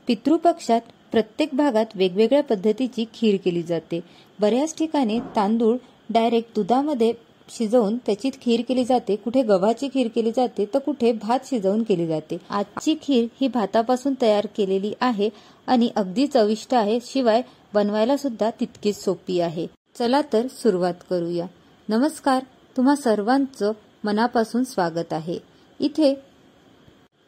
पितृपक्षात प्रत्येक भागात वेगवेगळ्या पद्धतीची खीर केली जाते। बऱ्याच ठिकाणी तांदूळ डायरेक्ट दुधामध्ये शिजवून त्याची खीर केली जाते, कुठे गव्हाची खीर केली जाते तर कुठे भात शिजवून केली जाते। आजची खीर ही भातापासून तयार केलेली आहे आणि अगदी चविष्ट आहे, शिवाय बनवायला सुद्धा तितकीच सोपी आहे। चला तर सुरुवात करूया। नमस्कार, तुम्हा सर्वांचं मनापासून स्वागत आहे। इथे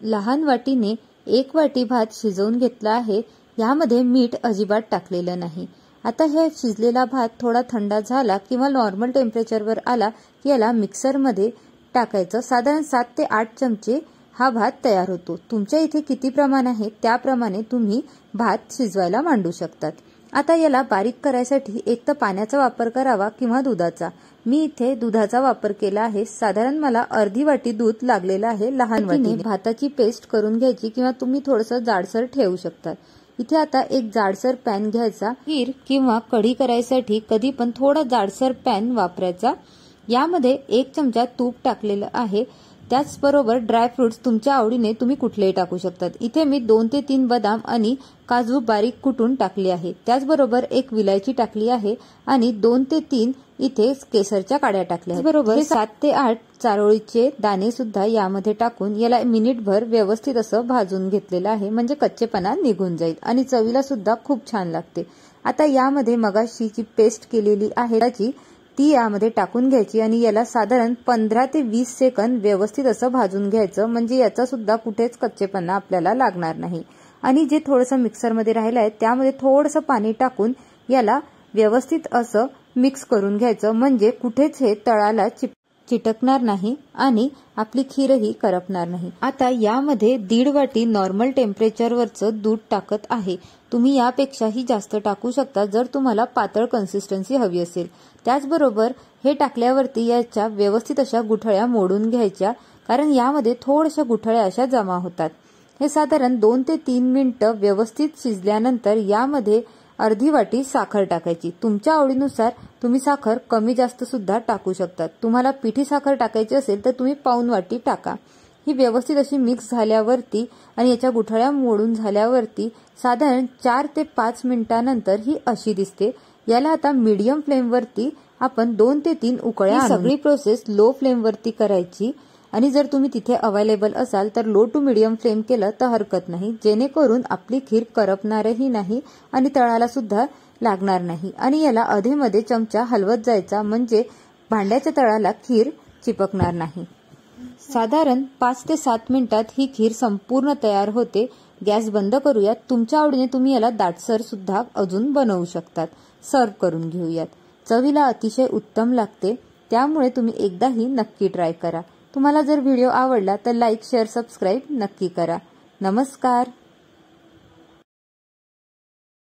लहान वाटीने 1 वाटी भात शिजवून घेतला आहे, यामध्ये मीठ अजिबात टाकलेलं नाही। आता हे शिजलेला भात थोडा थंड झाला किंवा नॉर्मल टेम्परेचरवर आला की याला मिक्सरमध्ये टाकायचं। साधारण 7 ते 8 चमचे हा भात तयार होतो। तुमच्या इथे किती प्रमाण आहे त्याप्रमाणे तुम्ही भात शिजवायला मांडू शकतात। आता याला बारीक करायसाठी एक तर पाण्याचा वापर करावा किंवा दुधाचा। मी इथे दुधाचा वापर केला आहे। साधारण मला अर्धी वाटी दूध लागलेलं आहे। लहान वाटीने भाताची पेस्ट करून घ्यायची किंवा तुम्ही थोडंसं जाडसर ठेवू शकता। इथे आता एक जाडसर पॅन घ्यायचा। खीर किंवा कढी करायसाठी कधी पण थोडा जाडसर पॅन वापरायचा। यामध्ये 1 चमचा तूप टाकलेलं आहे। त्याचबरोबर ड्रायफ्रुट्स तुमच्या आवडीने तुम्ही कुठलेही टाकू शकतात। इथे मी 2 ते 3 बदाम आणि काजू बारीक कुटून टाकले आहे। त्याचबरोबर 1 विलायची टाकली आहे आणि 2 ते 3 इथे केसरच्या काड्या टाकल्या आहेत। बरोबर 7 ते 8 चारोळीचे दाणे सुद्धा यामध्ये टाकून याला मिनिटभर व्यवस्थित असं भाजून घेतलेलं आहे, म्हणजे कच्चेपणा निघून जाईल आणि चवीला सुद्धा खूप छान लागते। आता यामध्ये मगाशी जी पेस्ट केलेली आहे त्याची ती यामध्ये टाकून घ्यायची आणि याला साधारण 15 ते 20 सेकंद व्यवस्थित असं भाजून घ्यायचं, म्हणजे याचा सुद्धा कुठेच कच्चेपणा आपल्याला लागणार नाही। आणि जे थोडंसं मिक्सरमध्ये राहिलं आहे त्यामध्ये थोडंसं पाणी टाकून याला व्यवस्थित असं मिक्स करून घ्यायचं, म्हणजे कुठेच हे तळाला चिटकणार नाही आणि आपली खीरही करपणार नाही। आता यामध्ये 1.5 वाटी नॉर्मल टेम्परेचरवरचं दूध टाकत आहे। तुम्ही यापेक्षाही जास्त टाकू शकता जर तुम्हाला पातळ कन्सिस्टन्सी हवी असेल। त्याचबरोबर हे टाकल्यावरती याच्या व्यवस्थित अशा गुठळ्या मोडून घ्यायच्या, कारण यामध्ये थोड्याशा गुठळ्या अशा जमा होतात। हे साधारण 2 ते 3 मिनिटं व्यवस्थित शिजल्यानंतर यामध्ये अर्धी वाटी साखर टाकायची। तुमच्या आवडीनुसार तुम्ही साखर कमी जास्त सुद्धा टाकू शकता। तुम्हाला पिठी साखर टाकायची असेल तर तुम्ही पाऊण वाटी टाका। ही व्यवस्थित अशी मिक्स झाल्यावरती आणि याच्या गुठळ्या मोडून झाल्यावरती साधारण 4 ते 5 मिनिटांनंतर ही अशी दिसते। याला आता मीडियम फ्लेमवरती आपण 2 ते 3 उकळ्या आणून सगळी प्रोसेस लो फ्लेमवरती करायची आणि जर तुम्ही तिथे अवेलेबल असाल तर लो टू मीडियम फ्लेम केलं तर हरकत नाही, जेणेकरून आपली खीर करपणारही नाही आणि तळाला सुद्धा लागणार नाही। आणि याला अधेमध्ये चमचा हलवत जायचा, म्हणजे भांड्याच्या तळाला खीर चिपकणार नाही। साधारण 5 ते 7 मिनिटात ही खीर संपूर्ण तयार होते। गॅस बंद करूयात। तुमच्या आवडीने तुम्ही याला दाटसर सुद्धा अजून बनवू शकतात। सर्व करून घेऊयात। चवीला अतिशय उत्तम लागते, त्यामुळे तुम्ही एकदाही नक्की ट्राय करा। तुम्हाला जर व्हिडिओ आवडला तर लाईक, शेअर, सबस्क्राईब नक्की करा। नमस्कार।